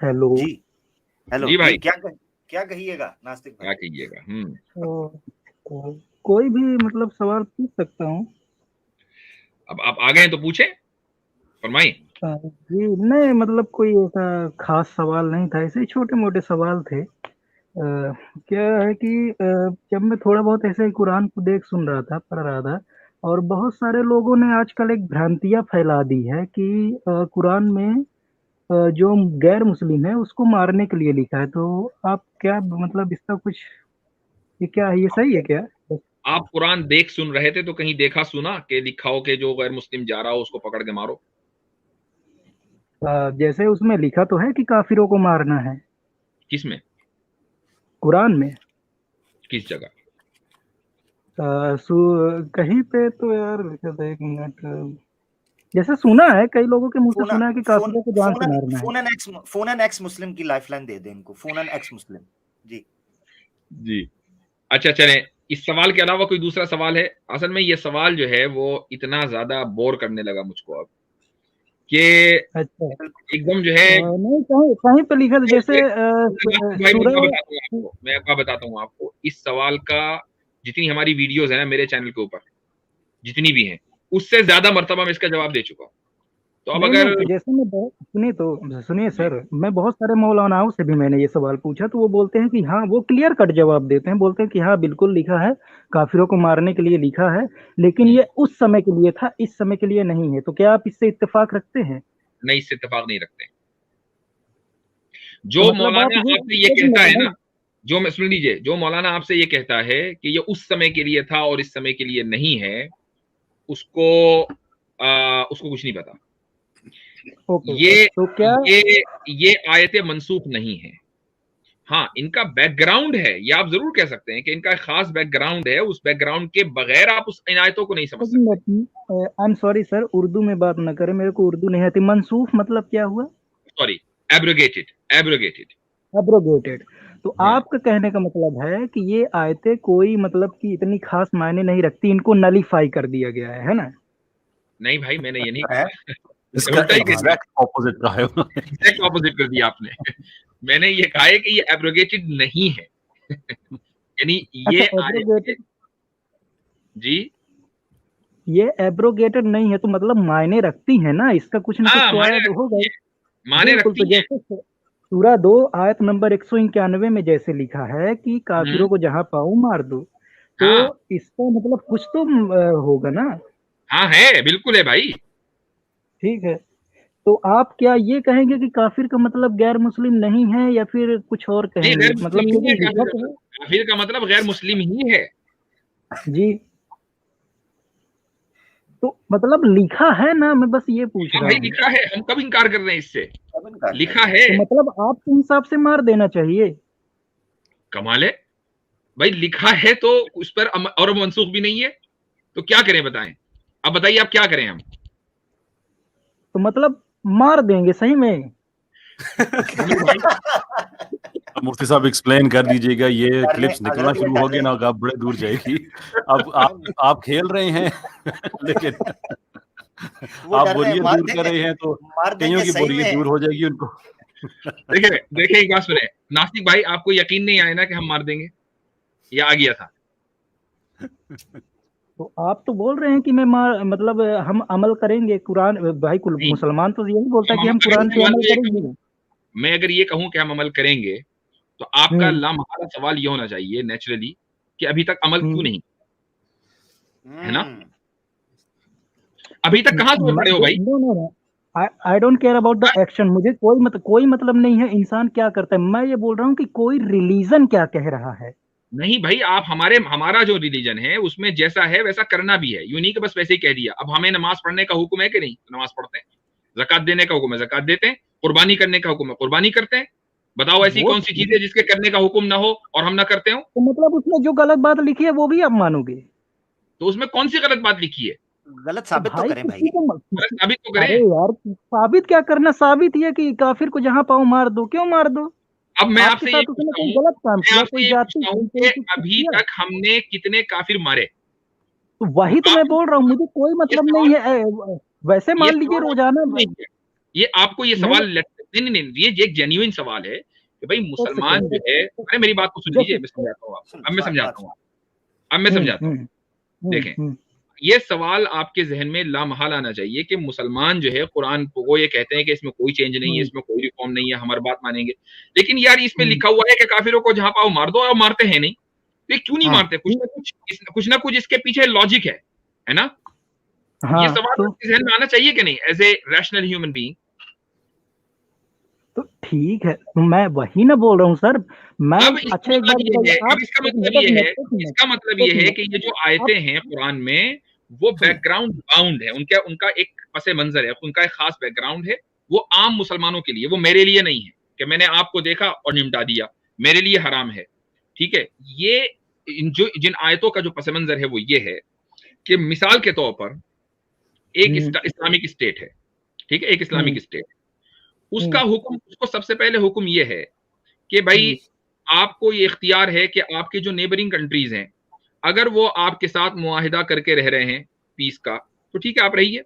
Hello. जी hello जी भाई, क्या कहिएगा नास्तिक क्या भाई? कहिएगा? कोई भी मतलब सवाल पूछ सकता हूँ। अब आप आ गए हैं तो पूछे, फरमाइए। जी नहीं, मतलब कोई ऐसा खास सवाल नहीं था, ऐसे ही छोटे मोटे सवाल थे। क्या है कि जब मैं थोड़ा बहुत ऐसे ही कुरान को देख सुन रहा था, पढ़ रहा था, और बहुत सारे लोगों ने आजकल एक भ्रांतियां फैला दी है कि कुरान में जो गैर मुस्लिम है उसको मारने के लिए लिखा है। तो आप क्या मतलब इसका कुछ, ये क्या है, ये सही है क्या? आप कुरान देख सुन रहे थे तो कहीं देखा सुना कि लिखा हो कि जो गैर मुस्लिम जा रहा हो उसको पकड़ के मारो? जैसे उसमें लिखा तो है कि काफिरों को मारना है, किस में? कुरान में। किस जगह? कहीं पे तो यार लिखा था, एक मिनट। जैसे सुना है, कई लोगों के मुंह से सुना है कि काफिरों को जान से मारना है। फोन एन एक्स मुस्लिम की लाइफलाइन दे दे इनको, फोन एन एक्स मुस्लिम। जी जी, अच्छा चलें, इस सवाल के अलावा कोई दूसरा सवाल है? असल में ये सवाल जो है वो इतना ज्यादा बोर करने लगा मुझको अब कि अच्छा। एकदम जो है। नहीं, कहीं कहीं पे लिखा था जैसे भाई सूरह। मैं एक बात बताता हूँ आपको, इस सवाल का जितनी हमारी वीडियोस है ना मेरे चैनल के ऊपर, जितनी भी हैं, उससे ज्यादा मर्तबा मैं इसका जवाब दे चुका हूँ। तो अब नहीं अगर नहीं, जैसे मैं सुनिए सर, मैं बहुत सारे मौलानाओं से भी मैंने ये सवाल पूछा, तो वो बोलते हैं कि हाँ, वो क्लियर कट जवाब देते हैं, बोलते हैं कि हाँ बिल्कुल लिखा है, काफिरों को मारने के लिए लिखा है, लेकिन ये उस समय के लिए था, इस समय के लिए नहीं है। तो क्या आप इससे इत्तेफाक रखते हैं? नहीं, इससे इत्तेफाक नहीं रखते। तो जो मतलब आप मौलाना ये आपसे ये भी कहता है नहीं। ना, जो मैं सुन लीजिए, जो मौलाना आपसे ये कहता है कि ये उस समय के लिए था और इस समय के लिए नहीं है, उसको उसको कुछ नहीं पता। ओके, ये तो क्या? ये आयतें मनसूख नहीं है। हाँ, इनका बैकग्राउंड है, ये आप जरूर कह सकते हैं कि इनका खास बैकग्राउंड है, उस बैकग्राउंड के बगैर आप उस इन आयतों को नहीं समझ सकते। I am sorry sir, Urdu में बात ना करें, मेरे को उर्दू नहीं आती। मंसूख मतलब क्या हुआ? Sorry, abrogated, abrogated. एब्रोगेटेड। तो आपका कहने का मतलब है कि ये आयतें कोई मतलब कि इतनी खास मायने नहीं रखती, इनको नलीफाई कर दिया गया है ना? नहीं भाई, मैंने ये नहीं है कहा। इसका उल्टा ही कह दिया, एग्जैक्ट ऑपोजिट का है। एग्जैक्ट ऑपोजिट कर दिया आपने। मैंने ये कहा है कि ये एब्रोगेटेड नहीं है। यानी अच्छा, ये आयतें, एब्रोगेटेड। जी ये एब्रोगेटेड नहीं है तो मतलब मायने रखती है ना, इसका कुछ ना कुछ हाँ, तो माने आया तो होगा रखती ही। है, माने बिल्कुल। तो रखती है। जैसे सूरा 2 आयत नंबर 191 में जैसे लिखा है कि काफिरों को जहां पाओ मार दो, तो हाँ इसका मतलब कुछ तो होगा ना। हाँ, है, बिल्कुल है भाई। ठीक है। तो आप क्या ये कहेंगे कि काफिर का मतलब गैर मुस्लिम नहीं है, या फिर कुछ और नहीं, कहेंगे? गैर मतलब मुस्लिम ही है क्योंकि काफिर लिखा का तो मतलब, काफिर का मतलब गैर मुस्लिम ही है। है। जी। तो मतलब लिखा है ना, मैं बस ये पूछ हाँ रहा भाई, हूँ। लिखा है, हम कब इनकार कर रहे हैं इससे? सब इनकार कर लिखा रहे है। तो मतलब आपके हिसाब से मार देना चाहिए। कमाल है भाई, लिखा है तो उस पर और मनसूख भी नहीं है, तो क्या करें बताएं? अब बताइए, आप क्या करें हम? तो मतलब मार देंगे सही में। क्यों भाई? मुफ्ती साहब एक्सप्लेन कर दीजिएगा, ये करने क्लिप्स निकलना अगर ये शुरू हो गए करने ना, आप बड़े दूर जाएगी। अब आप खेल रहे हैं लेकिन वो आप डर रहे हैं, बोरियत दूर कर रहे हैं तो मार कईयों देंगे की सही बोरियत में। दूर हो जाएगी उनको। देखिए देखिए, एक बात सुने नासिक भाई, आपको यकीन नहीं आया ना कि हम मार देंगे? ये आ गया था। तो आप तो बोल रहे हैं कि मैं मार मतलब हम अमल करेंगे कुरान। भाई कुल नहीं, मुसलमान तो यही बोलता है हम कि अमल हम अगर कुरान मैं पे मान अमल लो ये करेंगे। कहूं, मैं अगर ये कहूं कि हम अमल करेंगे, तो आपका हम्म। लामहला सवाल ये होना चाहिए नेचुरली कि अभी तक अमल क्यों नहीं, है ना? अभी तक कहां सोए पड़े हो भाई? No no no, I don't care about the action. मुझे कोई मतलब नहीं है इंसान क्या करता है, मैं ये बोल रहा हूँ कि कोई रिलीजन क्या कह रहा है। नहीं भाई, आप हमारा जो रिलीजन है उसमें जैसा है वैसा करना भी है, यूं नहीं कि बस वैसे ही कह दिया। अब हमें नमाज पढ़ने का हुक्म है कि नहीं? नमाज पढ़ते हैं। ज़कात देने का हुक्म है, ज़कात देते हैं। कुर्बानी करने का हुक्म है, कुर्बानी करते हैं। बताओ ऐसी वो कौन सी चीज है जिसके करने का हुक्म ना हो और हम ना करते हो? तो मतलब उसमें जो गलत बात लिखी है वो भी आप मानोगे? तो उसमें कौन सी गलत बात लिखी है? गलत तो साबित तो भाई करें भाई। गलत साबित तो अरे करें। यार, साबित क्या करना? साबित ये कि काफिर को जहां पाओ मार दो, क्यों मार दो? अब मैं आपके आपसे ये साथ उसने पूछता कोई हूँ, गलत काम मैं किया, आपसे कोई ये जाति पूछता हूँ कोई कि कुछ अभी किया? तक हमने कितने काफिर मारे? तो वही तो आप मैं बोल रहा हूँ, मुझे कोई ये मतलब सवाल नहीं है। वैसे ये मान लीजिए सवाल आपको रोजाना क्यों नहीं है? ये आपको ये नहीं। सवाल नहीं नहीं नहीं, ये एक जेन्युइन सवाल है कि भाई मुसलमान सेकंड, जो है, अरे मेरी बात को सुन लीजिए, मैं समझाता हूँ आपको, अब मैं समझाता हूँ, अब मैं समझाता हूँ। देखें, ये सवाल आपके जहन में लामहाल आना चाहिए कि मुसलमान जो है कुरान को वो ये कहते हैं कि इसमें कोई चेंज नहीं है, इसमें कोई रिफॉर्म नहीं है, हमारी बात मानेंगे, लेकिन यार इसमें लिखा हुआ है कि काफिरों को जहां पाओ मार दो, और मारते हैं नहीं, तो ये क्यों नहीं मारते? कुछ ना कुछ इसके पीछे लॉजिक है ना? ये सवाल तो आपके जहन में आना चाहिए कि नहीं, as a rational human being? तो ठीक है, मैं वही ना बोल रहा हूँ सर। मैं अब इसका अच्छा, एक मतलब बात ये बताइए है, आप, अब इसका एक मतलब मिनट, ये एक है, मिनट, एक इसका मिनट, मतलब एक ये है मिनट, कि ये जो आप आयतें हैं कुरान में, वो बैकग्राउंड बाउंड है, उनका उनका एक पसे मंजर है, उनका एक खास बैकग्राउंड है, वो आम मुसलमानों के लिए, वो मेरे लिए नहीं है कि मैंने आपको देखा और निपटा दिया, मेरे लिए हराम है, ठीक है? ये जिन आयतों का जो पसे मंजर है वो ये है कि मिसाल के तौर पर एक इस्लामिक स्टेट है, ठीक है, एक इस्लामिक स्टेट, उसका हुक्म, उसको सबसे पहले हुक्म ये है कि भाई आपको ये इख्तियार है कि आपके जो नेबरिंग कंट्रीज हैं, अगर वो आपके साथ मुआहिदा करके रह रहे हैं पीस का, तो ठीक है, आप रहिए।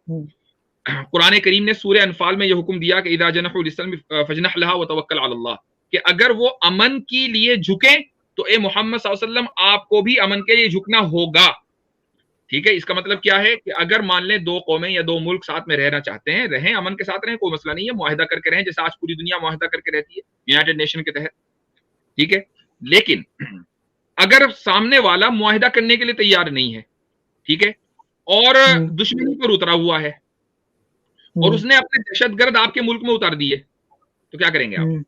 कुरान करीम ने सूरह अनफाल में ये हुक्म दिया कि इदा जनहुल इस्लाम फजनह लहा व तवक्कल अला अल्लाह, कि अगर वो अमन के लिए झुकें तो ए मोहम्मद सल्लल्लाहु अलैहि वसल्लम आपको भी अमन के लिए झुकना होगा, ठीक है? इसका मतलब क्या है कि अगर मान लें दो कौमें या दो मुल्क साथ में रहना चाहते हैं, रहें, अमन के साथ रहें, कोई मसला नहीं है, मुआहिदा करके रहें, जैसे आज पूरी दुनिया मुआहिदा करके रहती है यूनाइटेड नेशन के तहत, ठीक है? लेकिन अगर सामने वाला मुआहिदा करने के लिए तैयार नहीं है, ठीक है, और दुश्मनी पर उतरा हुआ है, और उसने अपने दहशतगर्द आपके मुल्क में उतार दिए, तो क्या करेंगे आप?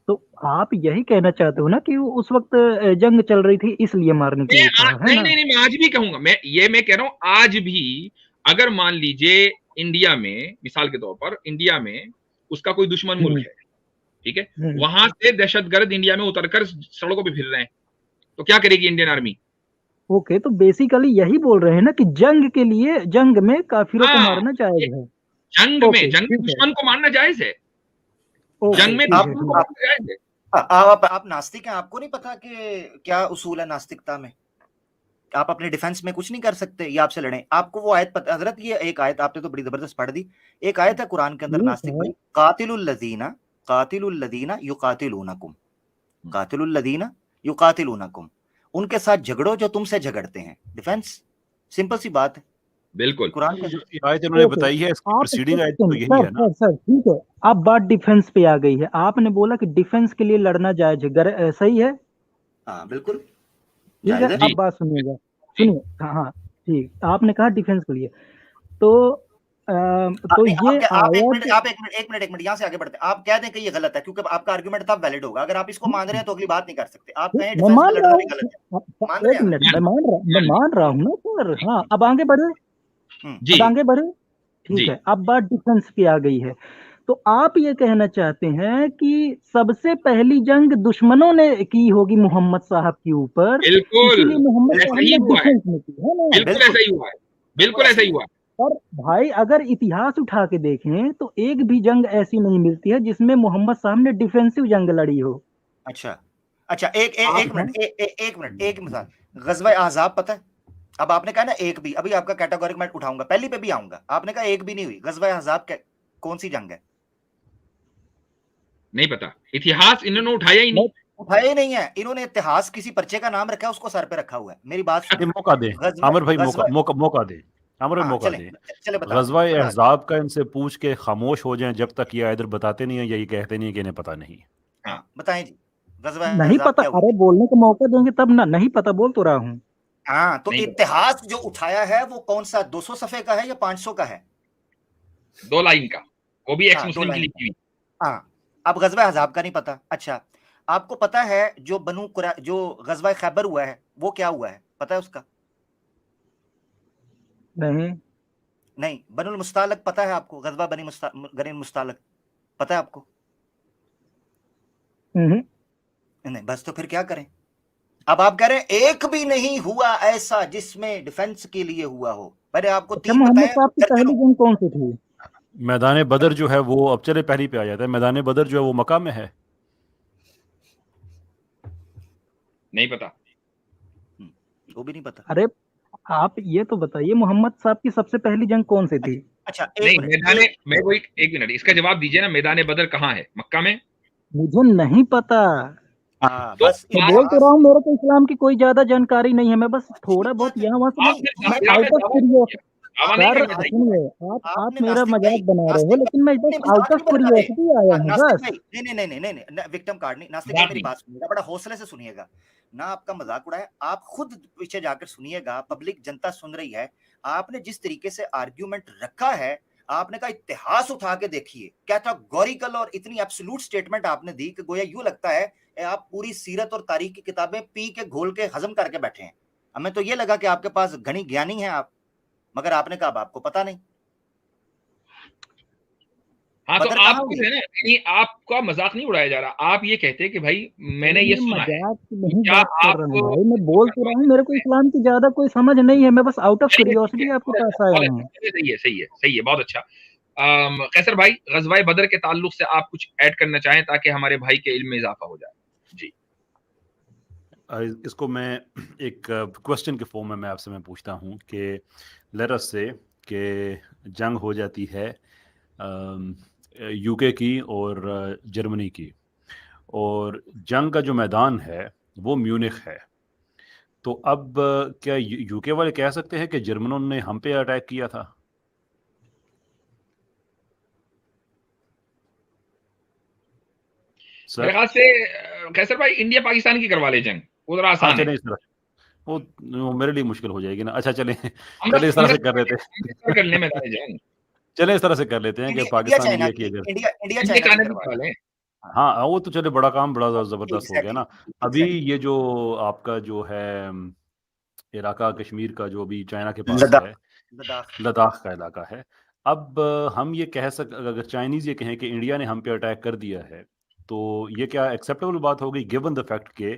तो आप यही कहना चाहते हो ना कि वो उस वक्त जंग चल रही थी इसलिए मारने के लिए कहा है नहीं ना? नहीं नहीं, मैं आज भी कहूंगा, मैं कह रहा हूं, आज भी अगर मान लीजिए इंडिया में, मिसाल के तौर पर इंडिया में उसका कोई दुश्मन मुल्क है, ठीक है, वहां से दहशतगर्द इंडिया में उतरकर सड़कों पे फिर रहे हैं, तो क्या करेगी इंडियन आर्मी? ओके, तो बेसिकली यही बोल रहे हैं ना कि जंग के लिए, जंग में काफिरों को मारना जायज है। जंग में दुश्मन को मारना जायज है, जंग में दुश्मन को मारना जायज है। आप नास्तिक हैं, आपको नहीं पता कि क्या उसूल है नास्तिकता में? आप अपने डिफेंस में कुछ नहीं कर सकते, ये आपसे लड़े। आपको वो आयत पता हजरत, ये एक आयत आपने तो बड़ी जबरदस्त पढ़ दी, एक आयत है कुरान के अंदर नास्तिक भाई, कातिलुल लदीना युकातिलूनकुम, कातिलुल लदीना युकातिलूनकुम, उनके साथ झगड़ो जो तुमसे झगड़ते हैं। डिफेंस, सिंपल सी बात है, बिल्कुल। कुरान के आयत इन्होंने बताई है, इसकी प्रीसीडिंग आयत तो यही है ना। सर ठीक है, अब बात डिफेंस पे आ गई है। आपने बोला कि डिफेंस के लिए लड़ना जायज है, सही है? हाँ बिल्कुल ठीक है, अब बात सुनिएगा, सुनिए, हाँ ठीक, आपने कहा डिफेंस के लिए, तो ये आप एक मिनट यहाँ से आगे बढ़ते हैं। आप कह दें कि ये गलत है क्योंकि आपका आर्गुमेंट तब वैलिड होगा, अगर आप इसको मान रहे हैं तो अगली बात नहीं कर सकते। आप कहें डिफेंस में लड़ना भी गलत है, एक मिनट, मैं मान रहा हूँ ना सर। हाँ, अब आगे बढ़े, अब आगे बढ़े, ठीक है, अब बात डिफेंस की आ गई है। तो आप ये कहना चाहते हैं कि सबसे पहली जंग दुश्मनों ने की होगी मोहम्मद साहब के ऊपर, इसीलिए मोहम्मद साहब ने डिफेंस में की है ना? बिल्कुल ऐसा ही हुआ है, बिल्कुल ऐसा ही हुआ है। और भाई अगर इतिहास उठा के देखें तो एक भी जंग ऐसी नहीं मिलती है जिसमें मोहम्मद साहब ने डिफेंसिव जंग लड़ी हो। अच्छा, एक मिनट, एक मिसाल, गज़वा अहज़ाब पता है? अब आपने कहा ना एक भी, अभी आपका कैटेगोरिक मैं उठाऊंगा, पहली पे भी आऊंगा, आपने कहा एक भी नहीं हुई। गज़वा अहज़ाब कौन सी जंग है? नहीं पता, इतिहास इन्होंने उठाया ही नहीं, उठाया ही नहीं है इन्होंने। इतिहास किसी पर्चे का नाम रखा है, उसको सर पे रखा हुआ है। मेरी बात सुनिए, मौका दे आमिर भाई, मौका दे आमिर भाई, मौका दे। गज़वा अहज़ाब का इनसे पूछ के खामोश हो जाएं जब तक ये इधर बताते नहीं है, या ये कहते नहीं है कि इन्हें पता नहीं। हाँ बताएं जी, गज़वा नहीं पता, अरे बोलने का मौका देंगे तब ना। नहीं पता बोल तो रहा हूँ। हाँ, तो इतिहास जो उठाया है वो कौन सा, 200 सफ़े का है या 500 का है? 2 लाइन का, वो भी एक्स मुस्लिम की लिखी हुई। हाँ, अब गज़वा अहज़ाब का नहीं पता। अच्छा, आपको पता है जो जो गज़वा खैबर हुआ है वो क्या हुआ है, पता है उसका? नहीं। बनुल मुस्तालिक पता है आपको? गज़वा बनी मुस्तालिक पता है आपको? नहीं, बस तो फिर क्या करें? अब आप कह रहे हैं एक भी नहीं हुआ ऐसा जिसमें डिफेंस के लिए हुआ हो। पहले आपको 3 पहली जंग कौन सी थी? मैदान बदर जो है वो, अब चले पहली पे आ जाता है, मैदान बदर जो है वो मक्का में है। नहीं पता, वो भी नहीं पता। अरे आप ये तो बताइए, मोहम्मद साहब की सबसे पहली जंग कौन सी थी? अच्छा नहीं, मैदाने मैं वो एक मिनट इसका जवाब दीजिए ना, मैदान बदर कहाँ है? मक्का में? मुझे नहीं पता। तो बस मैं बोल तो रहा हूँ मेरे को इस्लाम की कोई ज्यादा जानकारी नहीं है, मैं बस थोड़ा बहुत यहाँ वहाँ से मैं आउट ऑफ क्यूरियोसिटी। सर सुनिए, आप मेरा मजाक बना रहे हो, लेकिन मैं बस आउट ऑफ क्यूरियोसिटी आया हूँ बस। नहीं, विक्टिम कार्ड नहीं। नास्तिक भाई मेरी बात सुनिएगा, बड़ा हौसले से सुनिएगा ना, आपका मजाक उड़ाए, आप खुद पीछे जाकर सुनिएगा, पब्लिक जनता सुन रही है। आपने जिस तरीके से आर्ग्यूमेंट रखा है, आपने कहा इतिहास उठा के देखिए, कैटेगोरिकल और इतनी एब्सोल्यूट स्टेटमेंट आपने दी कि गोया यूं लगता है आप पूरी सीरत और तारीख की किताबें पी के घोल के हजम करके बैठे हैं। हमें तो ये लगा कि आपके पास घनी ज्ञानी है आप, मगर आपने कहा आपको पता नहीं। हाँ, तो आप है ना, नहीं आपका मजाक नहीं उड़ाया जा रहा, आप ये कहते हैं कि भाई मैंने ये सुना है। मजाक नहीं बात कर रहा हूँ भाई, मैं बोल तो रहा हूँ मेरे को इस्लाम की ज्यादा कोई समझ नहीं है, मैं बस आउट ऑफ क्यूरियोसिटी आपके पास आया हूँ। सही है, बहुत अच्छा। कैसर भाई, गज़वाए बदर के ताल्लुक से आप कुछ ऐड करना चाहें ताकि हमारे भाई के इल्म में इजाफा हो जाए? जी, इसको मैं एक क्वेश्चन के फॉर्म में मैं आपसे मैं पूछता हूँ कि लेट अस से कि जंग हो जाती है यूके की और जर्मनी की, और जंग का जो मैदान है वो म्यूनिख है। तो अब क्या यूके वाले कह सकते हैं कि जर्मनों ने हम पे अटैक किया था? मेरे ख्याल से कैसर भाई इंडिया पाकिस्तान की करवा ले जंग, वो जरा आसान है। वो मेरे लिए मुश्किल हो जाएगी ना। अच्छा चले इस तरह से कर लेते हैं। चले इस तरह से कर लेते हैं कि पाकिस्तान इंडिया की अगर इंडिया हाँ, वो तो चले बड़ा काम बड़ा जबरदस्त हो गया ना। अभी ये जो आपका जो है इलाका कश्मीर का जो अभी चाइना के पास है, लद्दाख का इलाका है। अब हम ये कह अगर चाइनीज ये कहें कि इंडिया ने हम पे अटैक कर दिया है, तो ये क्या एक्सेप्टेबल बात होगी गिवन द फैक्ट के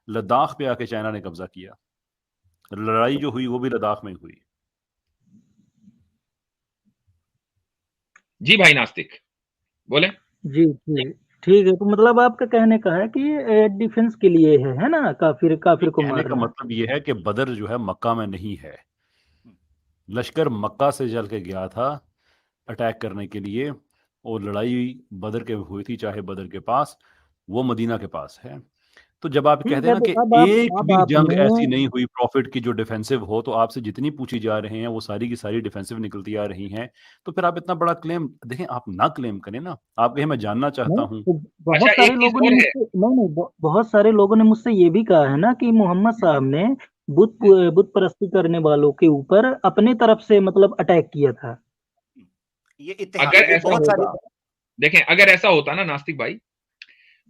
लद्दाख पे आके चाइना ने कब्जा किया? लड़ाई जो हुई वो भी लद्दाख में हुई। जी भाई नास्तिक बोले। जी जी ठीक है, तो मतलब आपका कहने का है कि डिफेंस के लिए है ना, काफिर को कहने का मारना। मतलब ये है कि बदर जो है मक्का में नहीं है, लश्कर मक्का से चल के गया था अटैक करने के लिए, और लड़ाई बदर के हुई थी, चाहे बदर के पास वो मदीना के पास है। तो जब आप कहते हैं ना कि एक भी जंग ऐसी नहीं हुई प्रॉफिट की जो डिफेंसिव हो, तो आपसे जितनी पूछी जा रहे हैं वो सारी की सारी डिफेंसिव निकलती आ रही हैं, तो फिर आप इतना बड़ा क्लेम देखें, आप ना क्लेम करें ना, आप कहें मैं जानना चाहता हूँ। बहुत सारे लोगों ने मुझसे बहुत सारे लोगों ने मुझसे ये भी कहा है ना कि मोहम्मद साहब ने बुत परस्ती करने वालों के ऊपर अपने तरफ से मतलब अटैक किया था। ये अगर ऐसा होता, देखें अगर ऐसा होता ना नास्तिक भाई,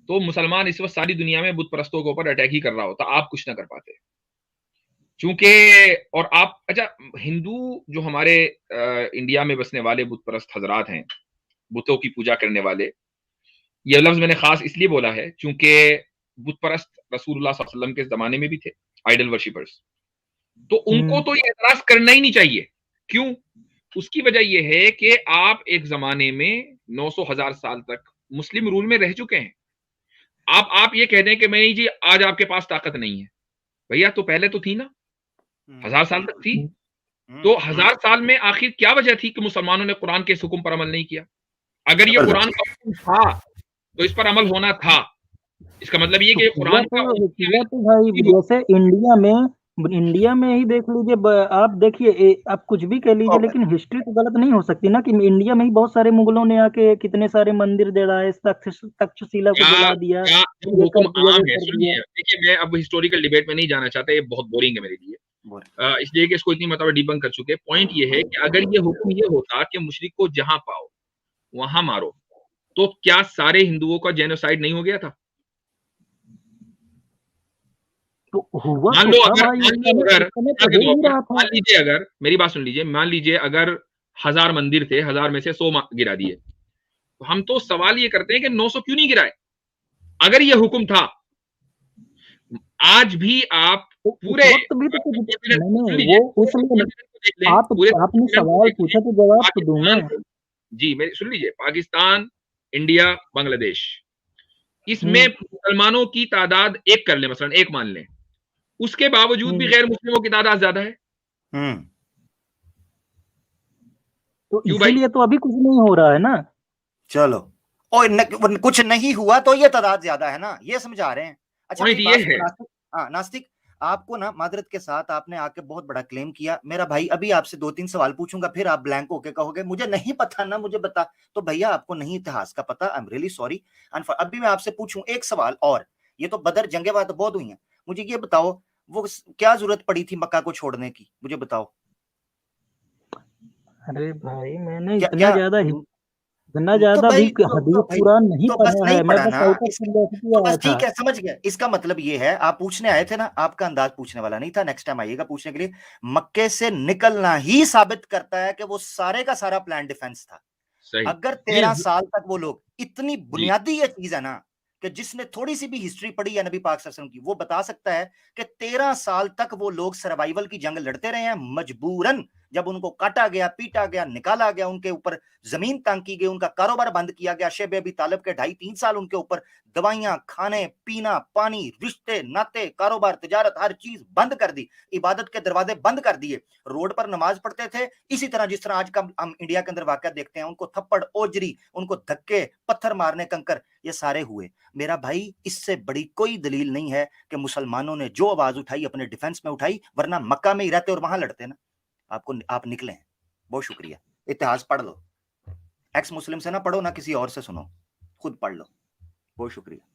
तो मुसलमान इस वक्त सारी दुनिया में बुत परस्तों के ऊपर अटैक ही कर रहा होता, आप कुछ ना कर पाते। चूंकि और आप अच्छा, हिंदू जो हमारे इंडिया में बसने वाले बुत परस्त हजरात हैं, बुतों की पूजा करने वाले, ये लफ्ज मैंने खास इसलिए बोला है क्योंकि बुत परस्त रसूलुल्लाह सल्लल्लाहु अलैहि वसल्लम के जमाने में भी थे, आइडल वर्शिपर्स। तो उनको तो ये एतराज करना ही नहीं चाहिए। क्यों? उसकी वजह यह है कि आप एक जमाने में 900,000 साल तक मुस्लिम रूल में रह चुके हैं। आप ये कह दें कि नहीं जी आज आपके पास ताकत नहीं है, भैया तो पहले तो थी ना, 1000 साल तक थी। तो 1000 साल में आखिर क्या वजह थी कि मुसलमानों ने कुरान के इस हुक्म पर अमल नहीं किया? अगर ये कुरान का हुक्म था तो इस पर अमल होना था। इसका मतलब ये कि कुरान का तो भाई जैसे इंडिया में ही देख लीजिए, आप देखिए, आप कुछ भी कह लीजिए, लेकिन हिस्ट्री तो गलत नहीं हो सकती ना कि इंडिया में ही बहुत सारे मुगलों ने आके कितने सारे मंदिर जड़ाए, तक्षशिला को जला दिया। हुक्म आम है। सुनिए, देखिए मैं अब हिस्टोरिकल डिबेट में नहीं जाना चाहता, ये बहुत बोरिंग है मेरे लिए, इसलिए कि इसको इतनी मतलब डिबंक कर चुके। पॉइंट ये है कि अगर ये हुक्म ये होता कि मुशरिक को जहां पाओ वहां मारो, तो क्या सारे हिंदुओं का जेनोसाइड नहीं हो गया था? तो हुआ मान तो लो था अगर मान लीजिए, अगर मेरी बात सुन लीजिए, मान लीजिए अगर 1000 मंदिर थे, 1000 में से 100 गिरा दिए, तो हम तो सवाल ये करते हैं कि 900 क्यों नहीं गिराए? अगर ये हुक्म था, आज भी आप पूरे आपने सवाल पूछा तो जवाब तो दूंगा। जी मेरी सुन लीजिए, पाकिस्तान, इंडिया, बांग्लादेश, इसमें मुसलमानों की तादाद एक कर ले, मसलन एक मान लें, उसके बावजूद भी गैर मुस्लिमों की तादाद ज्यादा है। तो क्यों भाई? इसीलिए तो अभी कुछ नहीं हो रहा है ना। चलो, और कुछ नहीं हुआ तो ये तादाद ज्यादा है ना, ये समझा रहे हैं। अच्छा पॉइंट मेरी ये बात सुनो है। नास्तिक। हाँ नास्तिक, आपको ना मादरत के साथ आपने आके बहुत बड़ा क्लेम किया मेरा भाई। अभी आपसे 2-3 सवाल पूछूंगा, फिर आप ब्लैंक होके कहोगे मुझे नहीं पता ना, मुझे बता। तो भैया आपको नहीं इतिहास का पता, आई एम रियली सॉरी। अभी मैं आपसे पूछूं एक सवाल और, ये तो बदर जंगे बात बहुत हुई है, मुझे ये बताओ वो क्या जरूरत पड़ी थी मक्का को छोड़ने की, मुझे बताओ। अरे भाई मैंने क्या इतना क्या ज्यादा इतना तो ज्यादा भी भाई हदीस भाई कुरान नहीं तो बस पढ़ा नहीं है, मैं पढ़ा बस ना आउट ऑफ इस, क्यूरियोसिटी तो आया बस था। ठीक है समझ गया। इसका मतलब ये है आप पूछने आए थे ना, आपका अंदाज पूछने वाला नहीं था, नेक्स्ट टाइम आइएगा पूछने के लिए। मक्के से निकलना ही साबित करता है कि वो सारे का सारा प्लान डिफेंस था। सही। अगर नहीं 13 साल तक वो लोग, इतनी जी। बुनियादी ये चीज है ना कि जिसने थोड़ी सी भी हिस्ट्री पढ़ी है नबी पाक सल्लल्लाहु अलैहि वसल्लम की, वो बता सकता है कि 13 साल तक वो लोग सर्वाइवल की जंग लड़ते रहे हैं मजबूरन। जब उनको काटा गया, पीटा गया, निकाला गया, उनके ऊपर जमीन तंग की गई, उनका कारोबार बंद किया गया, शेब अबी तालिब के 2.5-3 साल उनके ऊपर दवाइयां, खाने पीना, पानी, रिश्ते नाते, कारोबार, तिजारत, हर चीज बंद कर दी, इबादत के दरवाजे बंद कर दिए, रोड पर नमाज पढ़ते थे इसी तरह जिस तरह आज का हम इंडिया के अंदर वाकया देखते हैं, उनको थप्पड़, ओजरी, उनको धक्के, पत्थर मारने, कंकर, ये सारे हुए। मेरा भाई इससे बड़ी कोई दलील नहीं है कि मुसलमानों ने जो आवाज उठाई अपने डिफेंस में उठाई, वरना मक्का में ही रहते और वहां लड़ते ना। आपको आप निकले हैं, बहुत शुक्रिया। इतिहास पढ़ लो, एक्स मुस्लिम से ना पढ़ो, ना किसी और से सुनो, खुद पढ़ लो। बहुत शुक्रिया।